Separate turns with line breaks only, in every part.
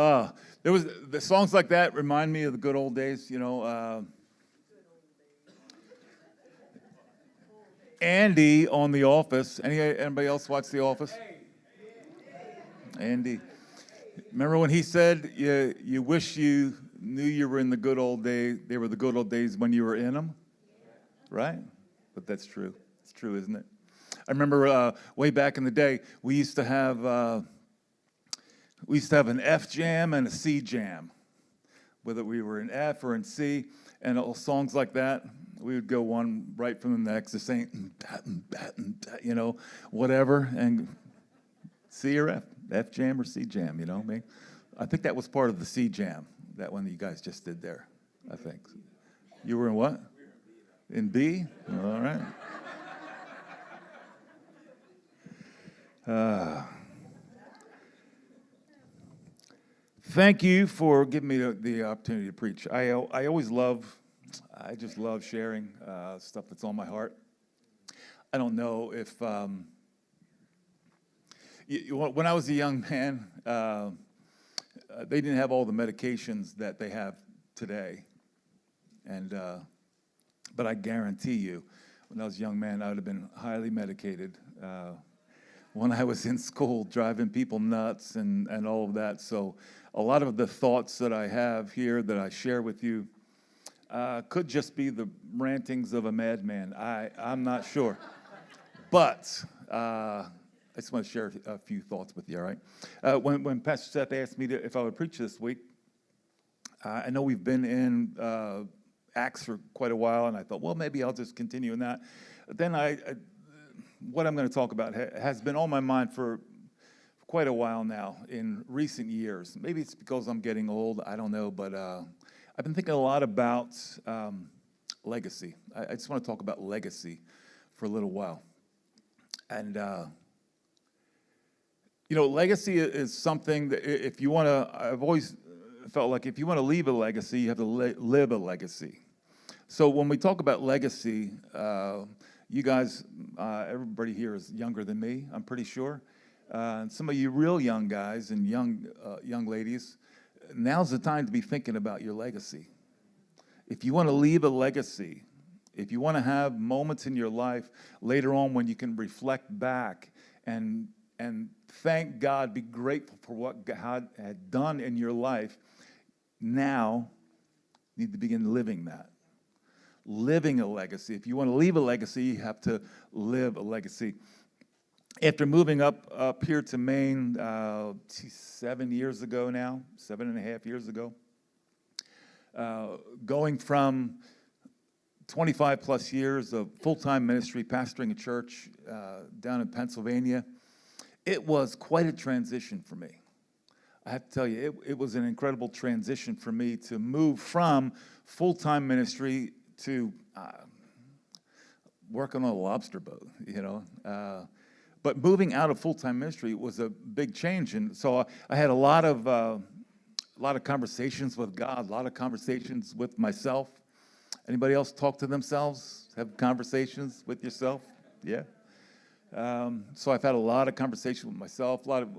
Uh, there was the songs like that remind me of the good old days. Andy on The Office. Anybody else watch The Office? Andy. Remember when he said, "You wish you knew you were in the good old days. They were the good old days when you were in them." Right? But that's true. It's true, isn't it? I remember way back in the day, we used to have an F jam and a C jam, whether we were in F or in C, and all songs like that, we would go one right from the next, just saying, whatever, and C or F jam or C jam, you know what I mean? I think that was part of the C jam, that one that you guys just did there, I think. You were in what? In B? All right. Thank you for giving me the opportunity to preach. I just love sharing stuff that's on my heart. I don't know if, when I was a young man, they didn't have all the medications that they have today. But I guarantee you, when I was a young man, I would have been highly medicated. When I was in school, driving people nuts and all of that. So a lot of the thoughts that I have here that I share with you could just be the rantings of a madman. I'm not sure. But I just want to share a few thoughts with you, all right? When Pastor Seth asked me if I would preach this week, I know we've been in Acts for quite a while, and I thought, well, maybe I'll just continue in that. Then what I'm going to talk about has been on my mind for quite a while now in recent years. Maybe it's because I'm getting old, I don't know, but I've been thinking a lot about legacy. I just want to talk about legacy for a little while. And, legacy is something that if you want to, I've always felt like if you want to leave a legacy, you have to live a legacy. So when we talk about legacy, you guys, everybody here is younger than me, I'm pretty sure. And some of you real young guys and young ladies, now's the time to be thinking about your legacy. If you want to leave a legacy, if you want to have moments in your life later on when you can reflect back and thank God, be grateful for what God had done in your life, now you need to begin living that. Living a legacy. If you want to leave a legacy, you have to live a legacy. After moving up here to Maine 7 years ago now, 7.5 years ago, going from 25 plus years of full-time ministry, pastoring a church down in Pennsylvania, it was quite a transition for me. I have to tell you, it was an incredible transition for me to move from full-time ministry to working on a lobster boat, But moving out of full-time ministry was a big change, and so I had a lot of conversations with God, a lot of conversations with myself. Anybody else talk to themselves? Have conversations with yourself? Yeah. So I've had a lot of conversations with myself, a lot of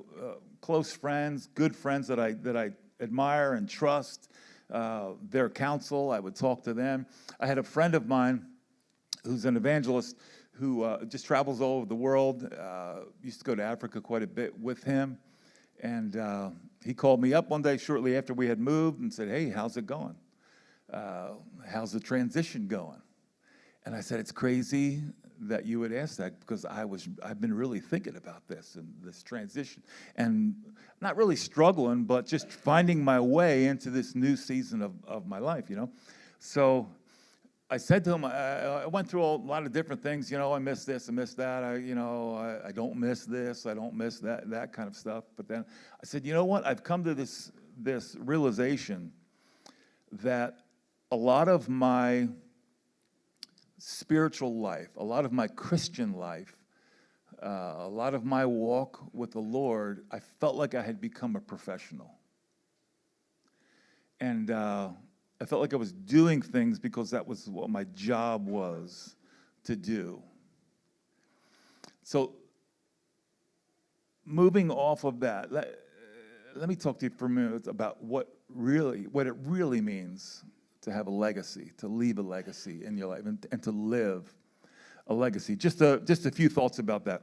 close friends, good friends that I admire and trust. Their counsel, I would talk to them. I had a friend of mine who's an evangelist who just travels all over the world. Used to go to Africa quite a bit with him. And he called me up one day shortly after we had moved and said, "Hey, how's it going? How's the transition going?" And I said, "It's crazy that you would ask that because I've been really thinking about this and this transition and not really struggling, but just finding my way into this new season of my life, So I said to him, I went through a lot of different things, I miss this, I miss that, I don't miss this, I don't miss that kind of stuff. But then I said, you know what? I've come to this realization that a lot of my spiritual life, a lot of my Christian life, a lot of my walk with the Lord, I felt like I had become a professional. And I felt like I was doing things because that was what my job was to do. So moving off of that, let me talk to you for a minute about what it really means to have a legacy, to leave a legacy in your life, and to live a legacy. Just a few thoughts about that.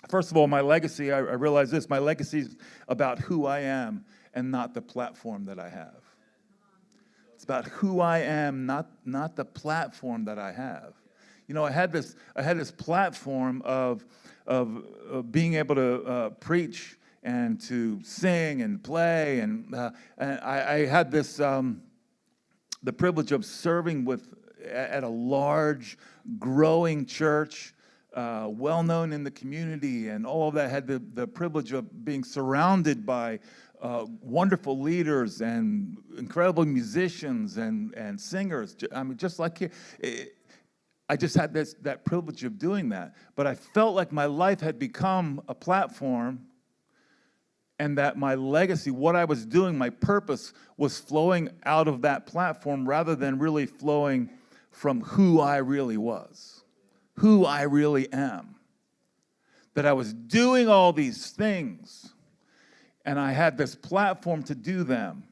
First of all, my legacy, I realize this, my legacy is about who I am and not the platform that I have. It's about who I am, not the platform that I have. You know, I had this platform of being able to preach and to sing and play, and I had this the privilege of serving at a large, growing church, well known in the community, and all of that. Had the privilege of being surrounded by wonderful leaders and incredible musicians and singers. I mean, just like here. I just had that privilege of doing that. But I felt like my life had become a platform, and that my legacy, what I was doing, my purpose, was flowing out of that platform rather than really flowing from who I really was, who I really am. That I was doing all these things, and I had this platform to do them.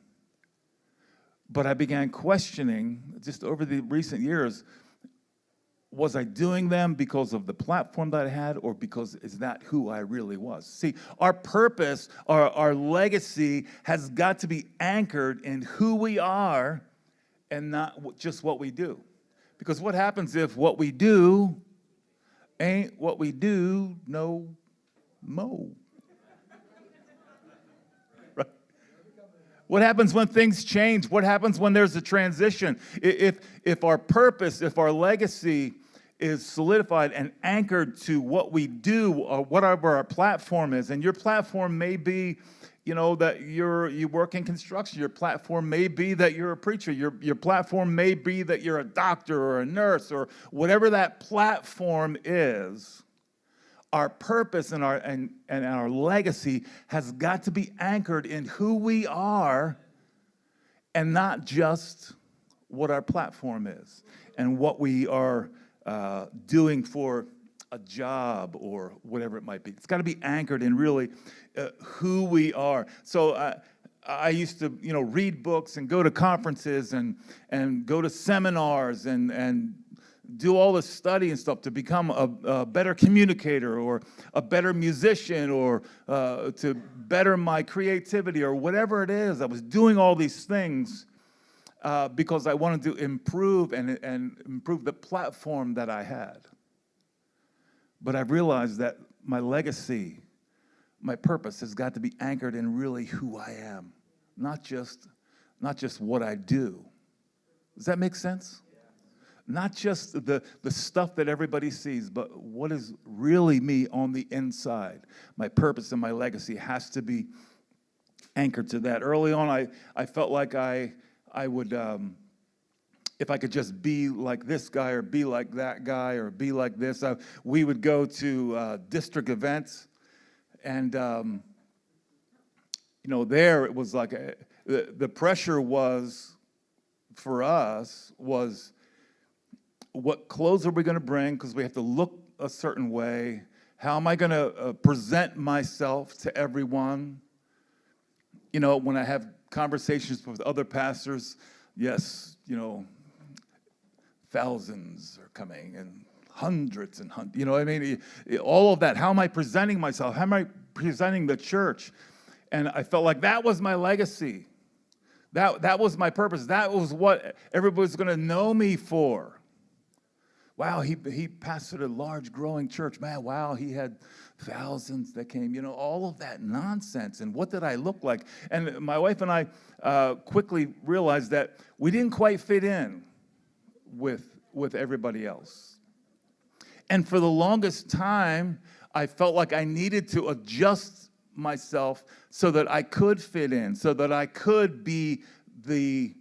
But I began questioning, just over the recent years, was I doing them because of the platform that I had, or because is that who I really was? See, our purpose, our legacy has got to be anchored in who we are and not just what we do. Because what happens if what we do ain't what we do no mo? Right? What happens when things change? What happens when there's a transition? If our purpose, if our legacy is solidified and anchored to what we do, or whatever our platform is, and your platform may be, you know, that you work in construction. Your platform may be that you're a preacher. Your platform may be that you're a doctor or a nurse, or whatever that platform is. Our purpose and our legacy has got to be anchored in who we are, and not just what our platform is and what we are doing for a job or whatever it might be. It's got to be anchored in really who we are. So I used to, you know, read books and go to conferences and go to seminars and do all this study and stuff to become a better communicator or a better musician, or to better my creativity or whatever it is. I was doing all these things because I wanted to improve and improve the platform that I had. But I've realized that my legacy, my purpose, has got to be anchored in really who I am, not just what I do. Does that make sense? Not just the stuff that everybody sees, but what is really me on the inside. My purpose and my legacy has to be anchored to that. Early on, I felt like I would, if I could just be like this guy or be like that guy or be like this. We would go to district events, and you know, there it was like the pressure was for us was, what clothes are we going to bring, because we have to look a certain way? How am I going to present myself to everyone? You know, when I have conversations with other pastors, yes, you know, thousands are coming and hundreds and hundreds, you know what I mean? All of that. How am I presenting myself? How am I presenting the church? And I felt like that was my legacy. That was my purpose. That was what everybody's going to know me for. Wow, he pastored a large, growing church. Man, wow, he had thousands that came. You know, all of that nonsense. And what did I look like? And my wife and I quickly realized that we didn't quite fit in with everybody else. And for the longest time, I felt like I needed to adjust myself so that I could fit in, so that I could be the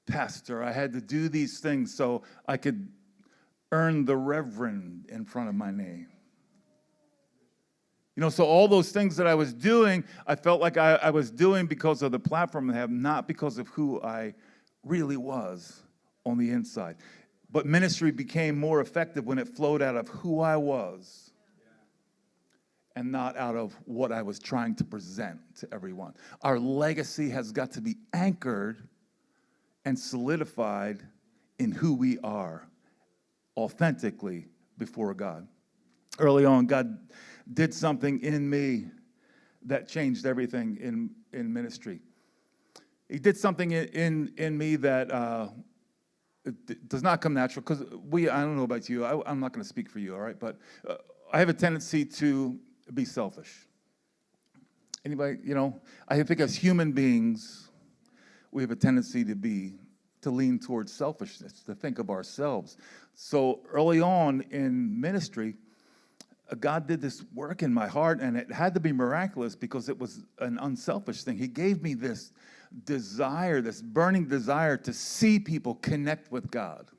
pastor. I had to do these things so I could earn the reverend in front of my name. You know, so all those things that I was doing, I felt like I was doing because of the platform I have, not because of who I really was on the inside. But ministry became more effective when it flowed out of who I was and not out of what I was trying to present to everyone. Our legacy has got to be anchored and solidified in who we are authentically before God. Early on, God did something in me that changed everything in ministry. He did something in me that it does not come natural, because I don't know about you, I'm not going to speak for you, all right? But I have a tendency to be selfish. Anybody, I think as human beings, we have a tendency to lean towards selfishness, to think of ourselves. So early on in ministry, God did this work in my heart, and it had to be miraculous because it was an unselfish thing. He gave me this desire, this burning desire to see people connect with God.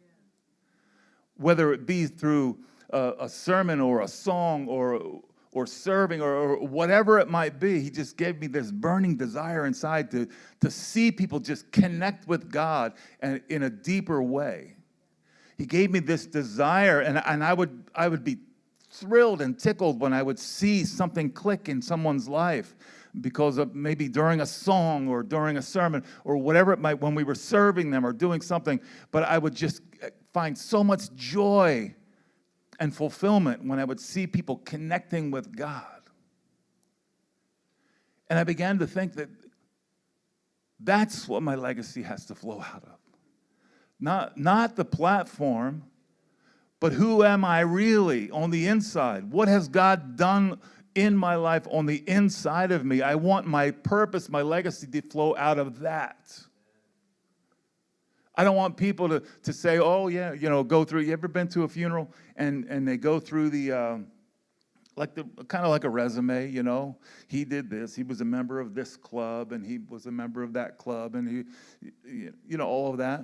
Whether it be through a sermon or a song or serving or whatever it might be, he just gave me this burning desire inside to see people just connect with God and in a deeper way. He gave me this desire, and I would be thrilled and tickled when I would see something click in someone's life because of maybe during a song or during a sermon or whatever it might, when we were serving them or doing something. But I would just find so much joy and fulfillment when I would see people connecting with God. And I began to think that that's what my legacy has to flow out of. Not the platform, but who am I really on the inside? What has God done in my life on the inside of me? I want my purpose, my legacy to flow out of that. I don't want people to say, oh, yeah, go through. You ever been to a funeral and they go through the kind of like a resume, He did this. He was a member of this club, and he was a member of that club, and he, all of that.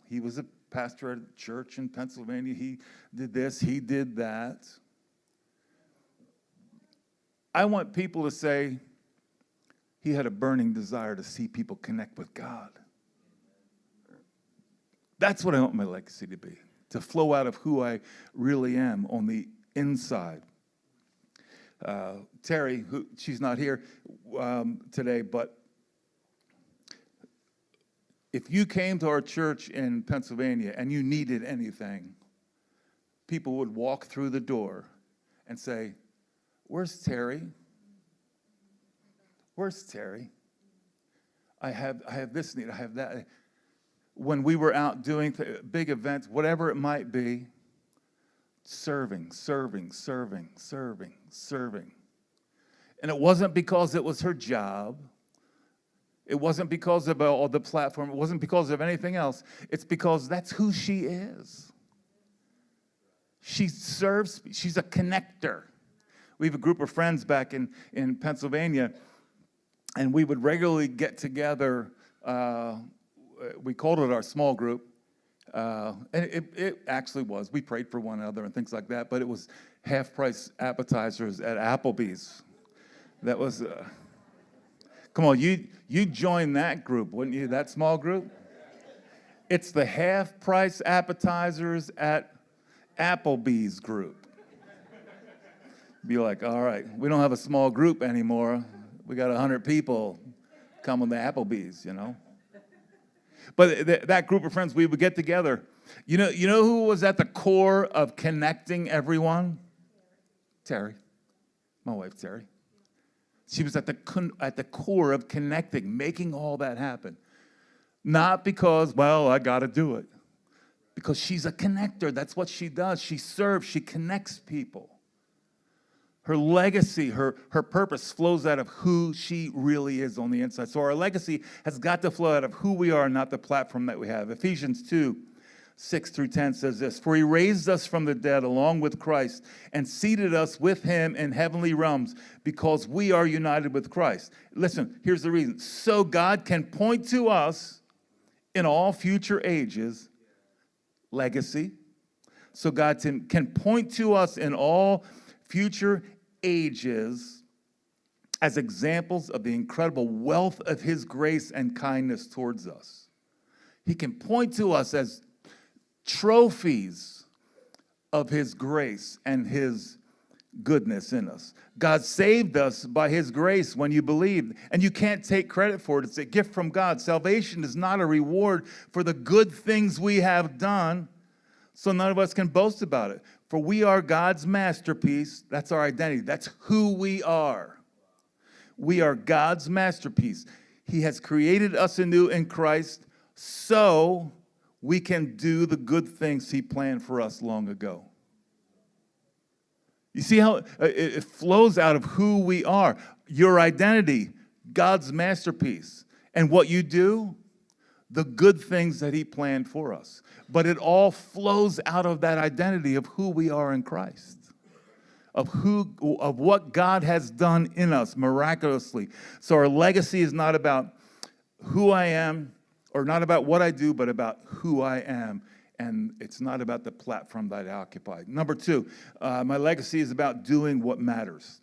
He was a pastor at a church in Pennsylvania. He did this. He did that. I want people to say he had a burning desire to see people connect with God. That's what I want my legacy to flow out of who I really am on the inside. Terry, she's not here today, but if you came to our church in Pennsylvania and you needed anything, people would walk through the door and say, "Where's Terry? Where's Terry? I have this need, I have that." When we were out doing big events, whatever it might be, serving. And it wasn't because it was her job. It wasn't because of all the platform. It wasn't because of anything else. It's because that's who she is. She serves. She's a connector. We have a group of friends back in Pennsylvania, and we would regularly get together. We called it our small group. And it actually was. We prayed for one another and things like that, but it was half-price appetizers at Applebee's. That was... Come on, you joined that group, wouldn't you, that small group? It's the half-price appetizers at Applebee's group. Be like, all right, we don't have a small group anymore. We got 100 people coming to Applebee's, But that group of friends, we would get together. You know who was at the core of connecting everyone? Terry, my wife, Terry. She was at the core of connecting, making all that happen. Not because, well, I got to do it. Because she's a connector. That's what she does. She serves. She connects people. Her legacy, her purpose flows out of who she really is on the inside. So our legacy has got to flow out of who we are, not the platform that we have. Ephesians 2:6-10 says this: "For he raised us from the dead along with Christ and seated us with him in heavenly realms because we are united with Christ." Listen, here's the reason. So God can point to us in all future ages, legacy. So God can point to us in all future ages as examples of the incredible wealth of his grace and kindness towards us. He can point to us as trophies of his grace and his goodness in us. God saved us by his grace when you believed, and you can't take credit for it. It's a gift from God. Salvation is not a reward for the good things we have done, so none of us can boast about it. For we are God's masterpiece. That's our identity. That's who we are. We are God's masterpiece. He has created us anew in Christ so we can do the good things he planned for us long ago. You see how it flows out of who we are. Your identity, God's masterpiece. And what you do, the good things that he planned for us. But it all flows out of that identity of who we are in Christ. Of what God has done in us miraculously. So our legacy is not about who I am, or not about what I do, but about who I am. And it's not about the platform that I occupy. Number two, my legacy is about doing what matters.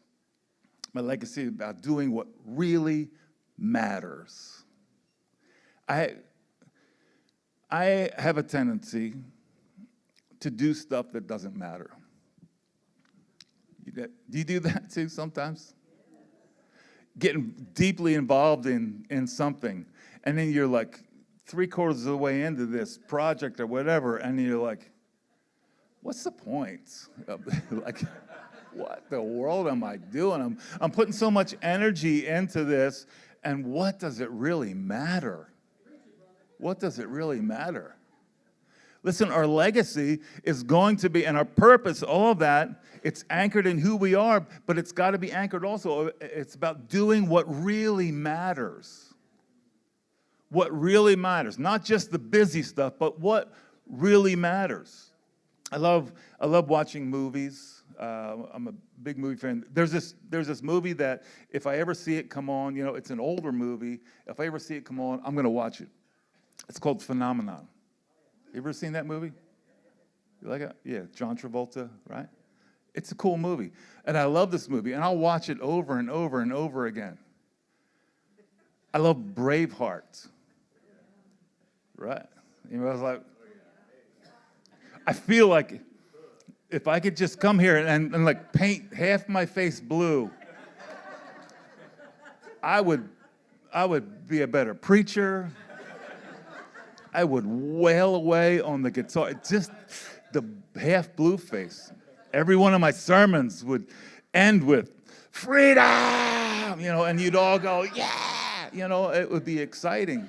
My legacy is about doing what really matters. I have a tendency to do stuff that doesn't matter. Do you do that too sometimes? Getting deeply involved in something, and then you're like 3/4 of the way into this project or whatever, and you're like, what's the point? Like, what the world am I doing? I'm putting so much energy into this, and what does it really matter? What does it really matter? Listen, our legacy is going to be, and our purpose, all of that, it's anchored in who we are, but it's got to be anchored also. It's about doing what really matters. What really matters. Not just the busy stuff, but what really matters. I love watching movies. I'm a big movie fan. There's this movie that if I ever see it come on, it's an older movie. If I ever see it come on, I'm going to watch it. It's called Phenomenon. You ever seen that movie? You like it? Yeah, John Travolta, right? It's a cool movie. And I love this movie, and I'll watch it over and over and over again. I love Braveheart, right? I was like, I feel like if I could just come here and like paint half my face blue, I would be a better preacher. I would wail away on the guitar. Just the half blue face. Every one of my sermons would end with freedom, and you'd all go, yeah, it would be exciting.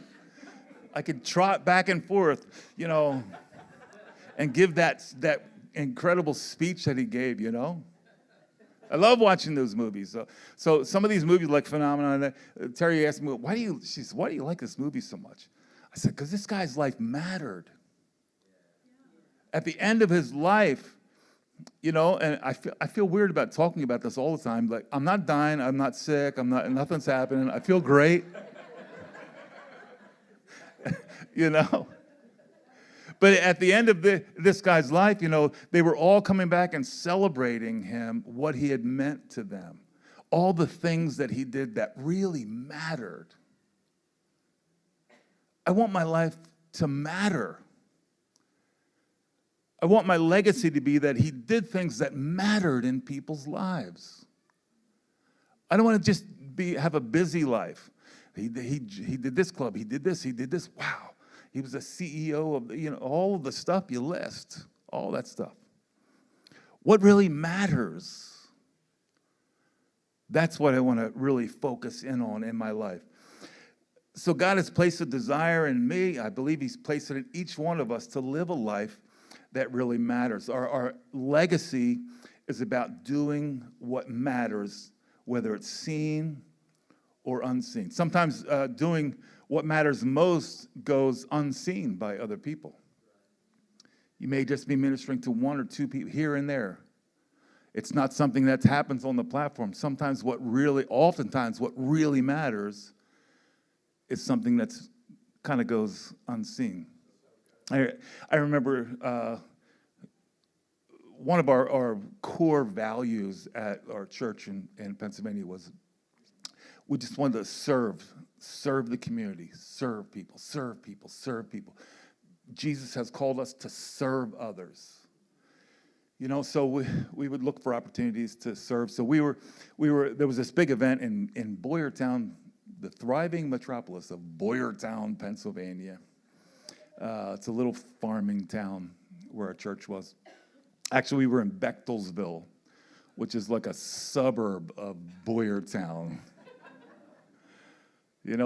I could trot back and forth, and give that incredible speech that he gave, I love watching those movies. So some of these movies like Phenomenon, Terry asked me, why do you like this movie so much? I said, because this guy's life mattered. At the end of his life, and I feel weird about talking about this all the time. Like, I'm not dying, I'm not sick, nothing's happening. I feel great. But at the end of this guy's life, they were all coming back and celebrating him, what he had meant to them. All the things that he did that really mattered. I want my life to matter. I want my legacy to be that he did things that mattered in people's lives. I don't want to just have a busy life. He did this club, he did this. Wow. He was a CEO of, all of the stuff you list, all that stuff. What really matters? That's what I want to really focus in on in my life. So God has placed a desire in me. I believe he's placed it in each one of us to live a life that really matters. Our legacy is about doing what matters, whether it's seen or unseen. Sometimes doing what matters most goes unseen by other people. You may just be ministering to one or two people here and there. It's not something that happens on the platform. Oftentimes what really matters is something that's kind of goes unseen. I remember one of our core values at our church in Pennsylvania was we just wanted to serve the community, serve people. Jesus has called us to serve others. So we would look for opportunities to serve. So there was this big event in Boyertown, the thriving metropolis of Boyertown, Pennsylvania. It's a little farming town where our church was. Actually, we were in Bechtelsville, which is like a suburb of Boyertown.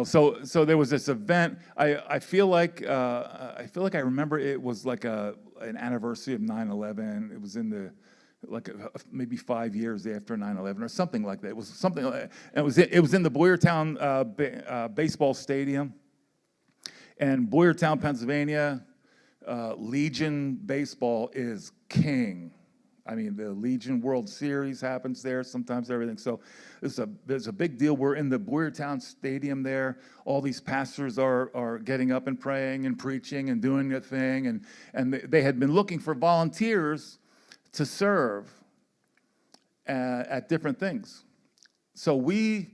So there was this event. I feel like I remember it was like an anniversary of 9/11. It was in the maybe 5 years after 9/11 or something like that. It was something like, and it was in the Boyertown baseball stadium. And Boyertown, Pennsylvania, Legion baseball is king. I mean, the Legion World Series happens there, sometimes everything. So there's a big deal. We're in the Boyertown Stadium there. All these pastors are getting up and praying and preaching and doing their thing. And they had been looking for volunteers to serve at different things. So we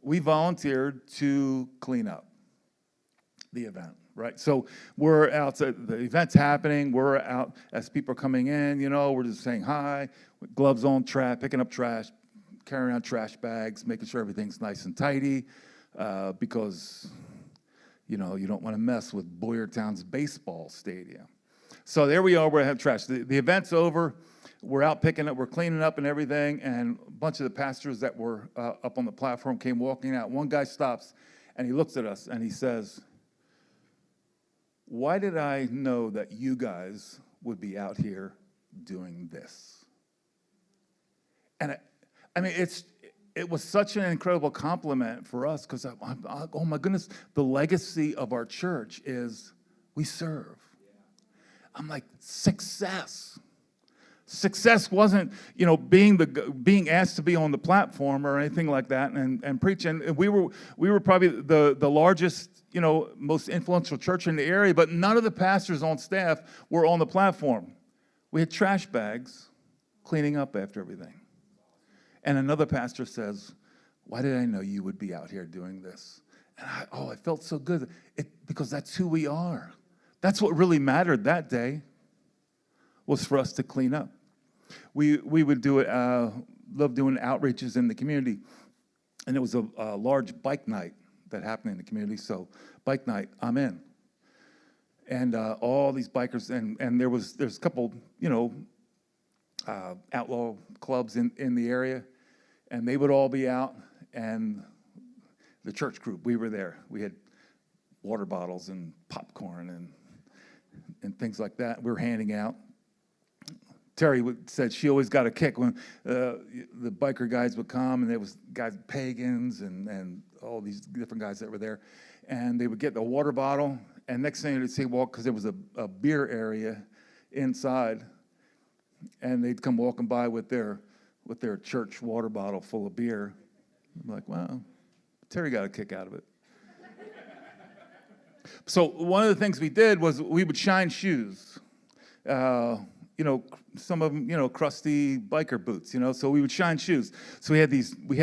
volunteered to clean up the event. Right, so we're outside, the event's happening, we're out as people are coming in, we're just saying hi, with gloves on, picking up trash, carrying around trash bags, making sure everything's nice and tidy, because, you don't want to mess with Boyertown's baseball stadium. So there we are, we're having trash. The event's over, we're out picking up, we're cleaning up and everything, and a bunch of the pastors that were up on the platform came walking out. One guy stops, and he looks at us, and he says, "Why did I know that you guys would be out here doing this?" And it was such an incredible compliment for us because, oh my goodness, the legacy of our church is we serve. I'm like, success. Success wasn't, being asked to be on the platform or anything like that and preach. And we were probably the largest, most influential church in the area, but none of the pastors on staff were on the platform. We had trash bags cleaning up after everything. And another pastor says, "Why did I know you would be out here doing this?" And I felt so good because that's who we are. That's what really mattered that day, was for us to clean up. We would do it, love doing outreaches in the community. And it was a large bike night that happened in the community. So bike night, I'm in. And all these bikers, and there's a couple, outlaw clubs in the area. And they would all be out. And the church group, we were there. We had water bottles and popcorn and things like that we were handing out. Terry said she always got a kick when the biker guys would come, and there was guys, pagans, and all these different guys that were there, and they would get the water bottle, and next thing they'd say, well, because there was a beer area inside, and they'd come walking by with their church water bottle full of beer. I'm like, wow, Terry got a kick out of it. So one of the things we did was we would shine shoes. Some of them, crusty biker boots, so we would shine shoes. So we had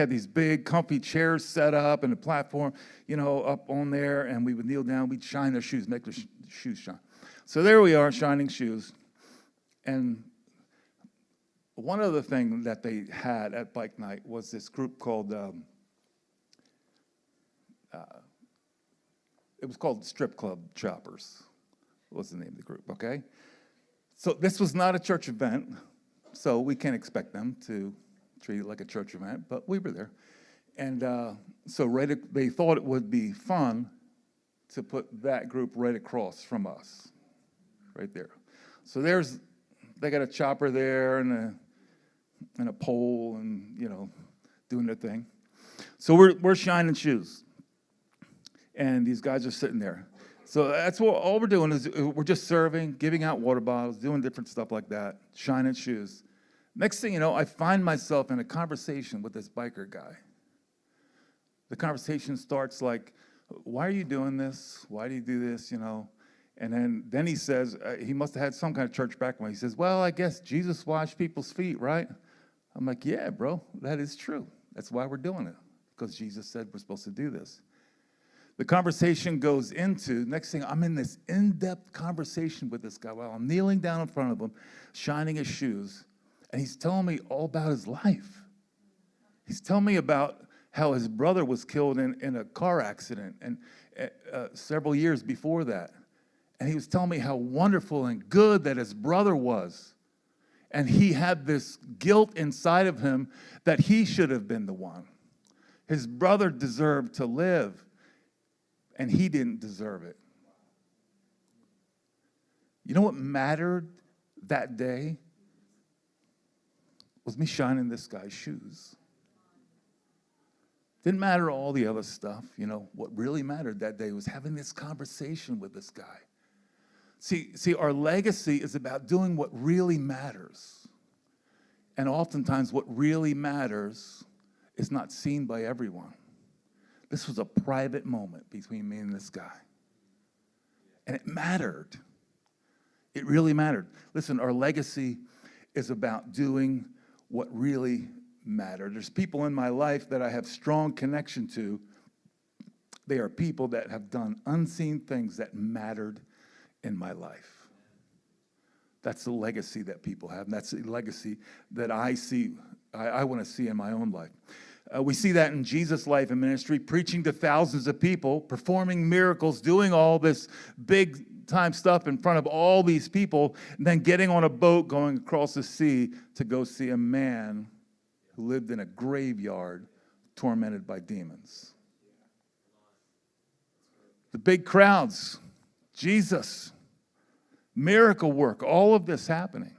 these big comfy chairs set up and a platform, up on there, and we would kneel down, we'd shine their shoes, make their shoes shine. So there we are, shining shoes. And one other thing that they had at bike night was this group called, it was called Strip Club Choppers, was the name of the group, okay? So this was not a church event, so we can't expect them to treat it like a church event, but we were there. And they thought it would be fun to put that group right across from us, right there. So they got a chopper there and a pole and, doing their thing. So we're shining shoes, and these guys are sitting there. So that's all we're doing is we're just serving, giving out water bottles, doing different stuff like that, shining shoes. Next thing you know, I find myself in a conversation with this biker guy. The conversation starts like, "Why are you doing this? Why do you do this?" And then he says, he must have had some kind of church background. He says, "Well, I guess Jesus washed people's feet, right?" I'm like, "Yeah, bro, that is true. That's why we're doing it, because Jesus said we're supposed to do this." The conversation goes into, next thing, I'm in this in-depth conversation with this guy while I'm kneeling down in front of him, shining his shoes. And he's telling me all about his life. He's telling me about how his brother was killed in a car accident and several years before that. And he was telling me how wonderful and good that his brother was. And he had this guilt inside of him that he should have been the one. His brother deserved to live, and he didn't deserve it. You know what mattered that day? Was me shining this guy's shoes. Didn't matter all the other stuff. You know, what really mattered that day was having this conversation with this guy. See, our legacy is about doing what really matters. And oftentimes what really matters is not seen by everyone. This was a private moment between me and this guy. And it mattered. It really mattered. Listen, our legacy is about doing what really mattered. There's people in my life that I have strong connection to. They are people that have done unseen things that mattered in my life. That's the legacy that people have, and that's the legacy that I see, I want to see in my own life. We see that in Jesus' life and ministry, preaching to thousands of people, performing miracles, doing all this big-time stuff in front of all these people, and then getting on a boat, going across the sea to go see a man who lived in a graveyard tormented by demons. The big crowds, Jesus, miracle work, all of this happening.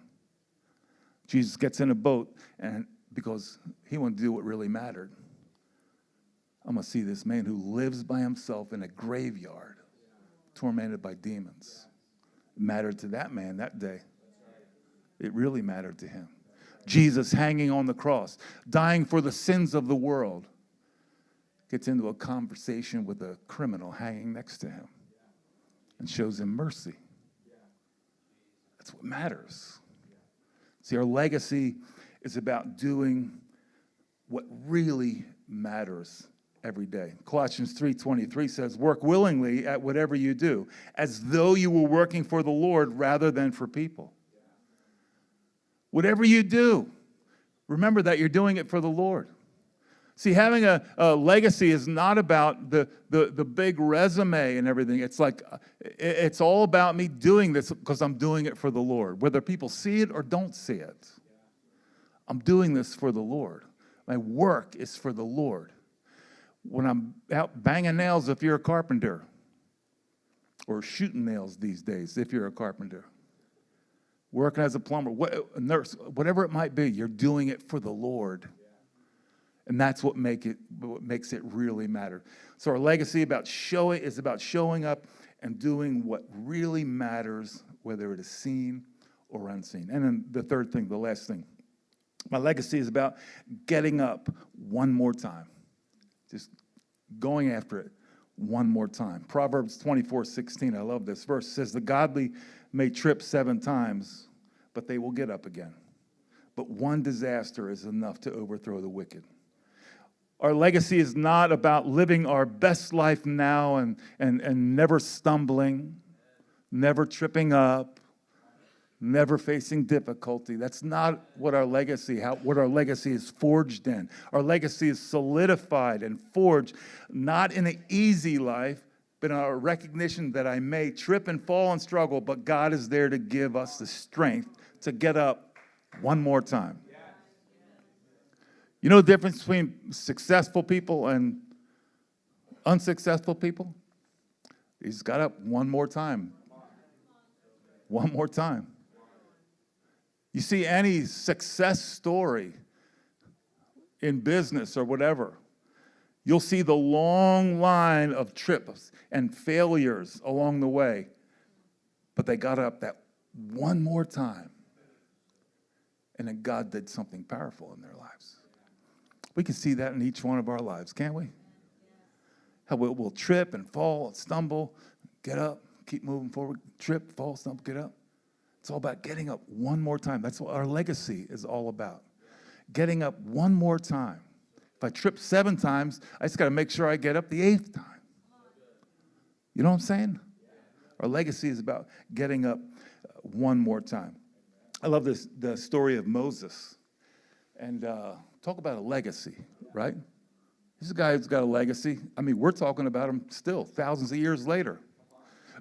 Jesus gets in a boat, and because he wanted to do what really mattered. I'm going to see this man who lives by himself in a graveyard, tormented by demons. It mattered to that man that day. It really mattered to him. Jesus hanging on the cross, dying for the sins of the world, gets into a conversation with a criminal hanging next to him and shows him mercy. That's what matters. See, our legacy is about doing what really matters every day. Colossians 3:23 says, work willingly at whatever you do, as though you were working for the Lord rather than for people. Whatever you do, remember that you're doing it for the Lord. See, having a legacy is not about the big resume and everything. It's like, it's all about me doing this because I'm doing it for the Lord. Whether people see it or don't see it, I'm doing this for the Lord. My work is for the Lord. When I'm out banging nails, if you're a carpenter, or shooting nails these days, if you're a carpenter, working as a plumber, a nurse, whatever it might be, you're doing it for the Lord. And that's what makes it really matter. So our legacy is about showing up and doing what really matters, whether it is seen or unseen. And then the third thing, the last thing, my legacy is about getting up one more time. Just going after it one more time. Proverbs 24:16, I love this verse. It says, the godly may trip 7 times, but they will get up again. But one disaster is enough to overthrow the wicked. Our legacy is not about living our best life now and never stumbling, never tripping up, never facing difficulty. That's not what our legacy is forged in. Our legacy is solidified and forged, not in an easy life, but in our recognition that I may trip and fall and struggle, but God is there to give us the strength to get up one more time. You know the difference between successful people and unsuccessful people? They just got up one more time. One more time. You see any success story in business or whatever, you'll see the long line of trips and failures along the way. But they got up that one more time. And then God did something powerful in their lives. We can see that in each one of our lives, can't we? How we'll trip and fall and stumble, get up, keep moving forward, trip, fall, stumble, get up. It's all about getting up one more time. That's what our legacy is all about. Getting up one more time. If I trip 7 times, I just got to make sure I get up the 8th time. You know what I'm saying? Our legacy is about getting up one more time. I love the story of Moses. And talk about a legacy, right? He's a guy who's got a legacy. I mean, we're talking about him still, thousands of years later.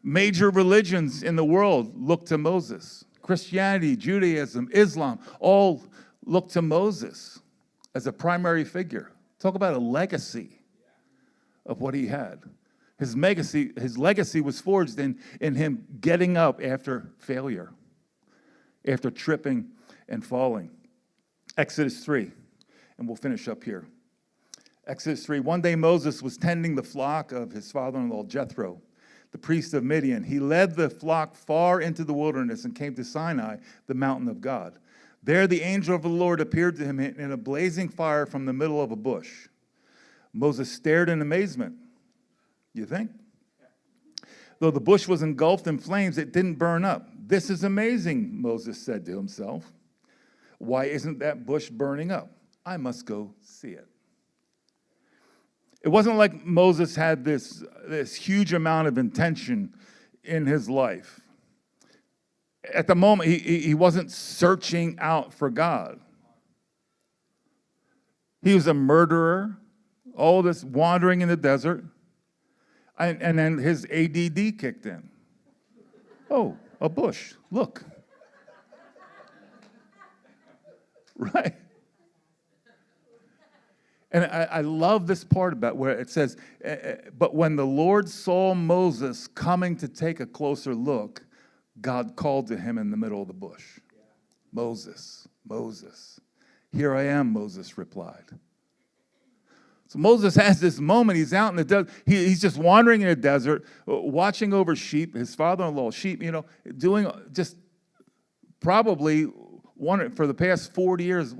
Major religions in the world look to Moses. Christianity, Judaism, Islam, all look to Moses as a primary figure. Talk about a legacy of what he had. His legacy was forged in him getting up after failure, after tripping and falling. Exodus 3, and we'll finish up here. Exodus 3, one day Moses was tending the flock of his father-in-law Jethro, the priest of Midian. He led the flock far into the wilderness and came to Sinai, the mountain of God. There the angel of the Lord appeared to him in a blazing fire from the middle of a bush. Moses stared in amazement. You think? Though the bush was engulfed in flames, it didn't burn up. This is amazing, Moses said to himself. Why isn't that bush burning up? I must go see it. It wasn't like Moses had this huge amount of intention in his life. At the moment, he wasn't searching out for God. He was a murderer, all this wandering in the desert, and then his ADD kicked in. Oh, a bush, look. Right? And I love this part about where it says, but when the Lord saw Moses coming to take a closer look, God called to him in the middle of the bush. Moses, Moses. Here I am, Moses replied. So Moses has this moment. He's out in the desert. He's just wandering in the desert, watching over sheep, his father-in-law's sheep, doing just probably for the past 40 years,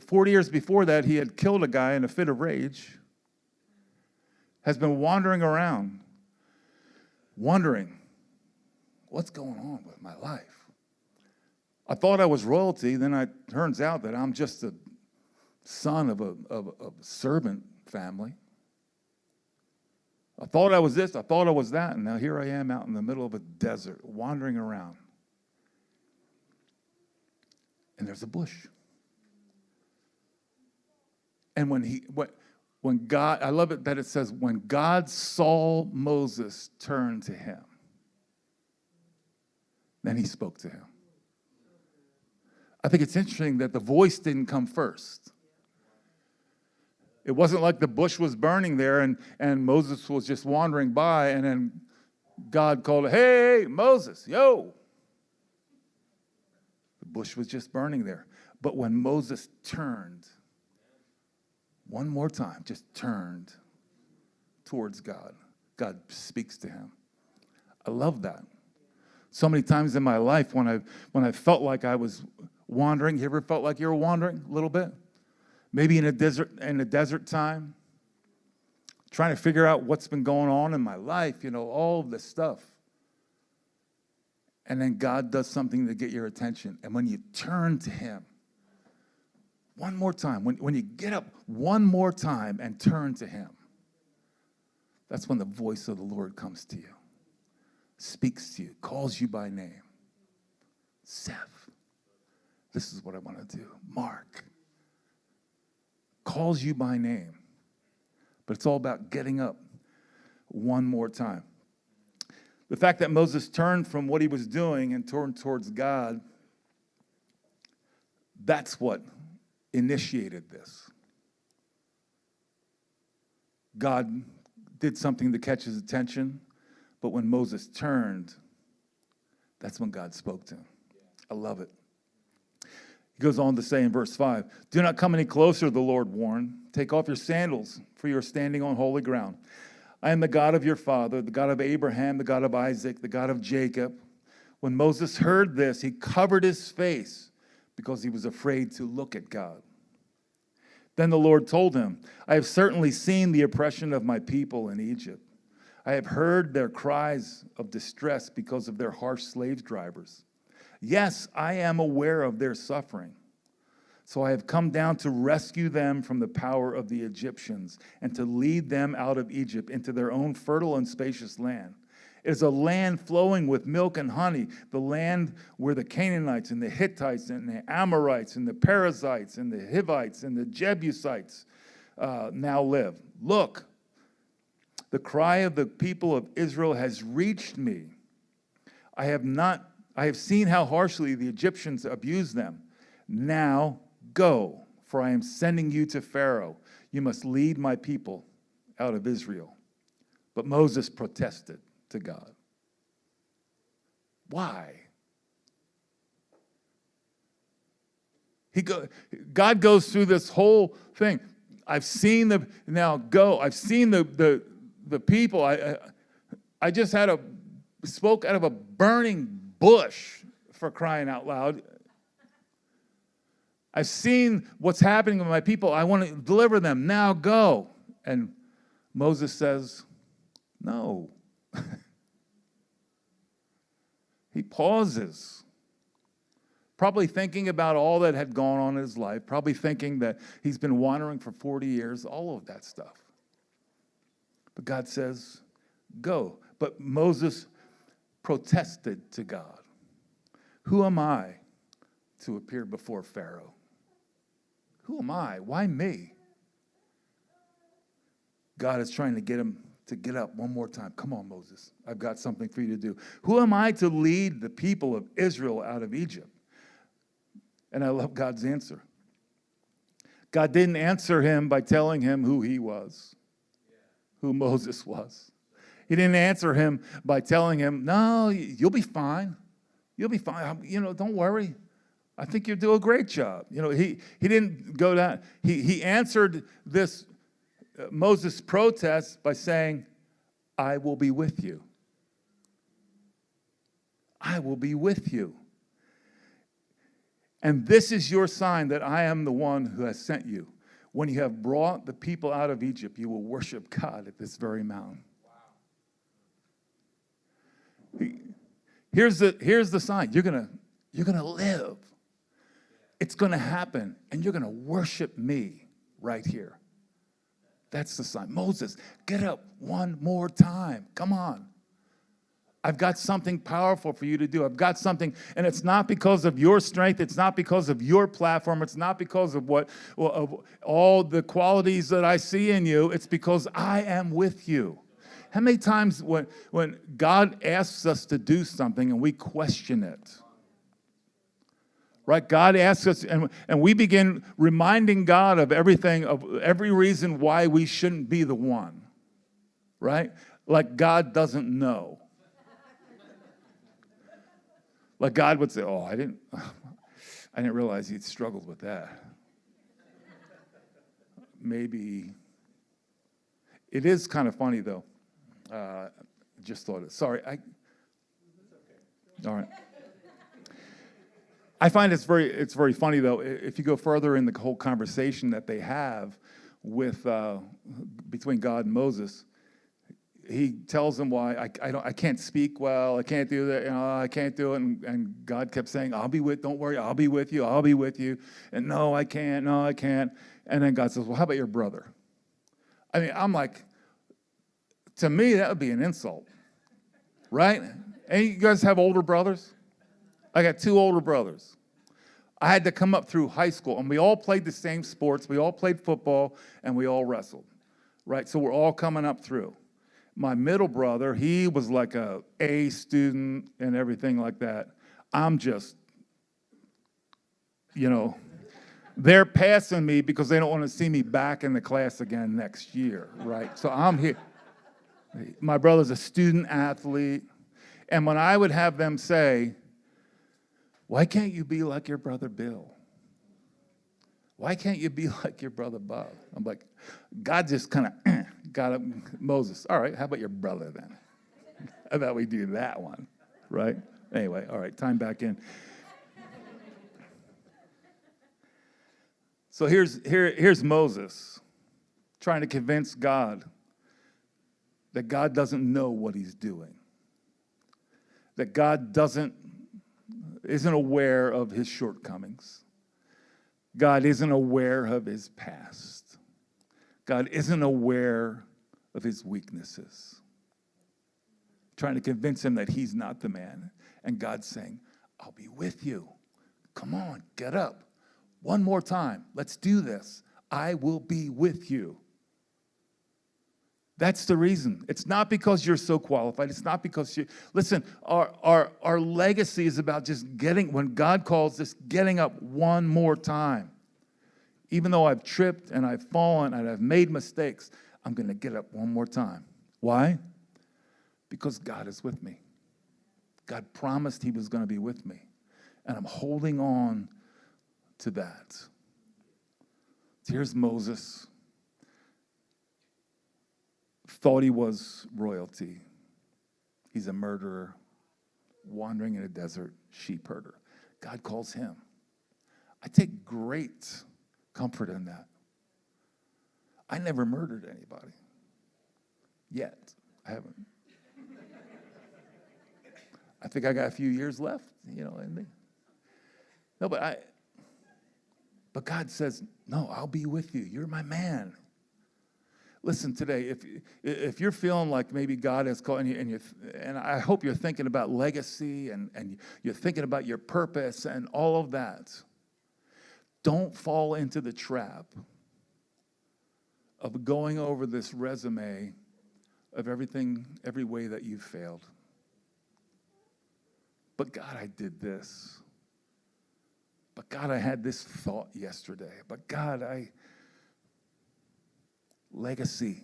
40 years before that, he had killed a guy in a fit of rage, has been wandering around, wondering, what's going on with my life? I thought I was royalty, then it turns out that I'm just a son of a servant family. I thought I was this, I thought I was that, and now here I am out in the middle of a desert, wandering around. And there's a bush. And when God, I love it that it says, when God saw Moses turn to him, then he spoke to him. I think it's interesting that the voice didn't come first. It wasn't like the bush was burning there and Moses was just wandering by, and then God called, hey, Moses, yo. The bush was just burning there. But when Moses turned, one more time, just turned towards God, God speaks to him. I love that. So many times in my life when I felt like I was wandering, you ever felt like you were wandering a little bit? Maybe in a desert time, trying to figure out what's been going on in my life, all of this stuff. And then God does something to get your attention. And when you turn to him, one more time, when you get up one more time and turn to him, that's when the voice of the Lord comes to you, speaks to you, calls you by name. Seth, this is what I want to do. Mark, calls you by name. But it's all about getting up one more time. The fact that Moses turned from what he was doing and turned towards God, that's what initiated this. God did something to catch his attention, but when Moses turned, that's when God spoke to him. I love it. He goes on to say in verse 5, do not come any closer, the Lord warned. Take off your sandals, for you are standing on holy ground. I am the God of your father, the God of Abraham, the God of Isaac, the God of Jacob. When Moses heard this, he covered his face because he was afraid to look at God. Then the Lord told him, I have certainly seen the oppression of my people in Egypt. I have heard their cries of distress because of their harsh slave drivers. Yes, I am aware of their suffering. So I have come down to rescue them from the power of the Egyptians and to lead them out of Egypt into their own fertile and spacious land. It is a land flowing with milk and honey, the land where the Canaanites and the Hittites and the Amorites and the Perizzites and the Hivites and the Jebusites now live. Look, the cry of the people of Israel has reached me. I have seen how harshly the Egyptians abuse them. Now go, for I am sending you to Pharaoh. You must lead my people out of Israel. But Moses protested to God. Why? God goes through this whole thing. I've seen the people. I just spoke out of a burning bush, for crying out loud. I've seen what's happening with my people. I want to deliver them. Now go. And Moses says, no. He pauses, probably thinking about all that had gone on in his life, probably thinking that he's been wandering for 40 years, all of that stuff. But God says, go. But Moses protested to God. Who am I to appear before Pharaoh? Who am I? Why me? God is trying to get him to get up one more time. Come on, Moses. I've got something for you to do. Who am I to lead the people of Israel out of Egypt? And I love God's answer. God didn't answer him by telling him who he was, who Moses was. He didn't answer him by telling him, no, you'll be fine. You'll be fine. Don't worry. I think you'll do a great job. He didn't go down. He answered this Moses' protest by saying, I will be with you. I will be with you. And this is your sign that I am the one who has sent you. When you have brought the people out of Egypt, you will worship God at this very mountain. Wow. Here's the sign. You're gonna live. It's gonna happen, and you're gonna worship me right here. That's the sign. Moses, get up one more time. Come on. I've got something powerful for you to do. I've got something, and it's not because of your strength. It's not because of your platform. It's not because of of all the qualities that I see in you. It's because I am with you. How many times when God asks us to do something and we question it? Right? God asks us, and we begin reminding God of everything, of every reason why we shouldn't be the one. Right? Like God doesn't know. Like God would say, I didn't realize he'd struggled with that. Maybe. It is kind of funny, though. Just thought it. Sorry. All right. I find it's very funny, though, if you go further in the whole conversation that they have with between God and Moses. He tells him why I can't speak well, I can't do that, I can't do it, and God kept saying, don't worry, I'll be with you, and no, I can't, and then God says, well, how about your brother? I mean, I'm like, to me, that would be an insult, right? Any you guys have older brothers? I got 2 older brothers. I had to come up through high school, and we all played the same sports, we all played football, and we all wrestled, right? So we're all coming up through. My middle brother, he was like a A student and everything like that. I'm just, they're passing me because they don't want to see me back in the class again next year, right? So I'm here. My brother's a student athlete. And when I would have them say, why can't you be like your brother Bill? Why can't you be like your brother Bob? I'm like, God just kind of got up, Moses. All right, how about your brother then? How about we do that one, right? Anyway, all right, time back in. So here's Moses trying to convince God that God doesn't know what he's doing, that God isn't aware of his shortcomings. God isn't aware of his past. God isn't aware of his weaknesses. trying to convince him that he's not the man. And God's saying, I'll be with you. Come on, get up. One more time. Let's do this. I will be with you. That's the reason. It's not because you're so qualified. It's not because you... Listen, our legacy is about just getting, when God calls us, getting up one more time. Even though I've tripped and I've fallen and I've made mistakes, I'm going to get up one more time. Why? Because God is with me. God promised he was going to be with me. And I'm holding on to that. So here's Moses. Thought he was royalty. He's a murderer, wandering in a desert, sheep herder. God calls him. I take great comfort in that. I never murdered anybody. Yet. I haven't. I think I got a few years left, in me. No, but God says, no, I'll be with you. You're my man. Listen, today, if you're feeling like maybe God has called you, and I hope you're thinking about legacy and you're thinking about your purpose and all of that, don't fall into the trap of going over this resume of every way that you've failed. But God, I did this. But God, I had this thought yesterday. But God, legacy,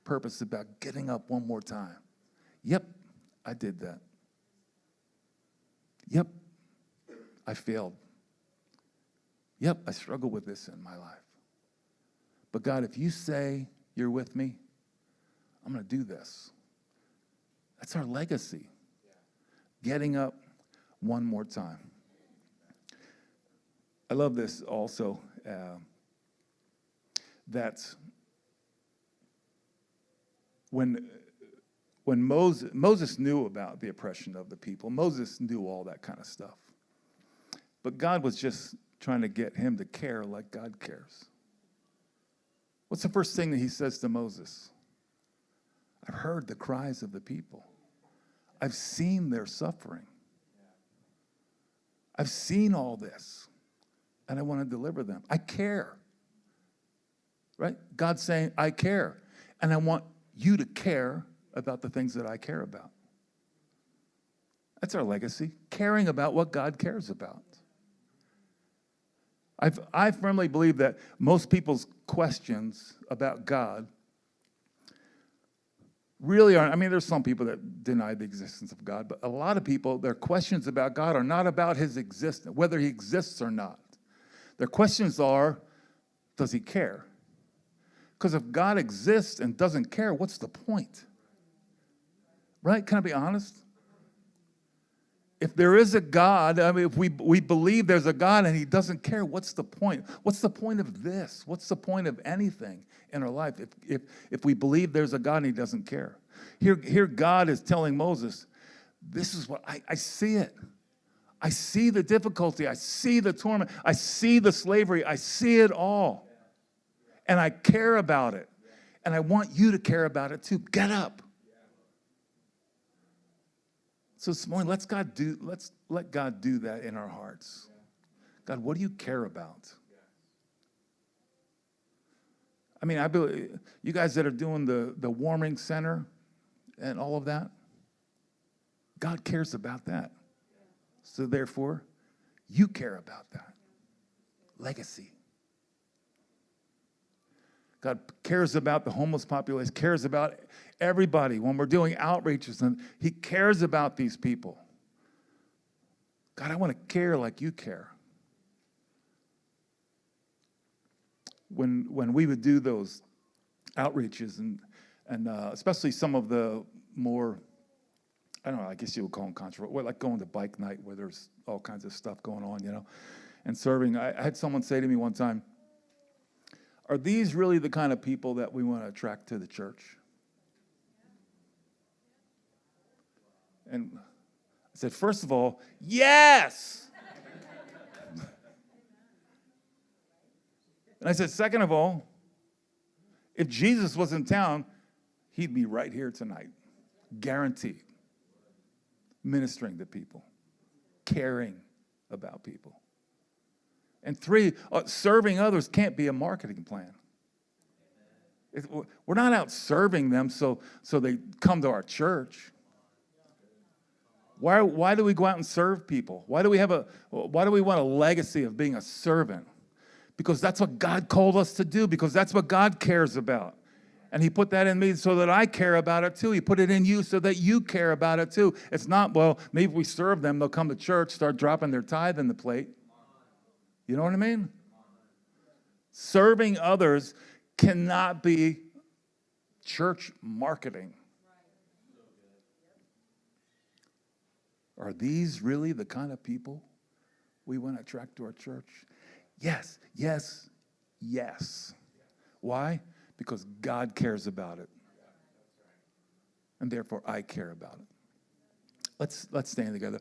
purpose about getting up one more time. Yep, I did that. Yep, I failed. Yep, I struggle with this in my life. But God, if you say you're with me, I'm going to do this. That's our legacy. Getting up one more time. I love this also, that when Moses knew about the oppression of the people, Moses knew all that kind of stuff. But God was just trying to get him to care like God cares. What's the first thing that he says to Moses? I've heard the cries of the people. I've seen their suffering. I've seen all this, and I want to deliver them. I care. Right? God's saying, I care, and I want you to care about the things that I care about. That's our legacy, caring about what God cares about. I firmly believe that most people's questions about God really aren't, there's some people that deny the existence of God, but a lot of people, their questions about God are not about his existence, whether he exists or not. Their questions are, does he care? Because if God exists and doesn't care, what's the point? Right? Can I be honest? If there is a God, if we believe there's a God and he doesn't care, what's the point? What's the point of this? What's the point of anything in our life if we believe there's a God and he doesn't care? Here God is telling Moses, this is what, I see it. I see the difficulty. I see the torment. I see the slavery. I see it all. And I care about it. And I want you to care about it too. Get up. So this morning, let's let God do that in our hearts. God, what do you care about? I believe you guys that are doing the warming center and all of that, God cares about that. So therefore, you care about that. Legacy. God cares about the homeless population, cares about everybody when we're doing outreaches, and he cares about these people. God, I want to care like you care. When we would do those outreaches, and especially some of the more, I don't know, I guess you would call them controversial, like going to bike night where there's all kinds of stuff going on, and serving. I had someone say to me one time, are these really the kind of people that we want to attract to the church? And I said, first of all, yes. And I said, second of all, if Jesus was in town, he'd be right here tonight. Guaranteed. ministering to people, caring about people. And 3, serving others can't be a marketing plan. We're not out serving them so they come to our church. Why do we go out and serve people? Why do we want a legacy of being a servant? Because that's what God called us to do, because that's what God cares about. And he put that in me so that I care about it too. He put it in you so that you care about it too. It's not, well, maybe if we serve them, they'll come to church, start dropping their tithe in the plate. You know what I mean? Serving others cannot be church marketing. Are these really the kind of people we want to attract to our church? Yes, yes, yes. Why? Because God cares about it. And therefore, I care about it. Let's stand together.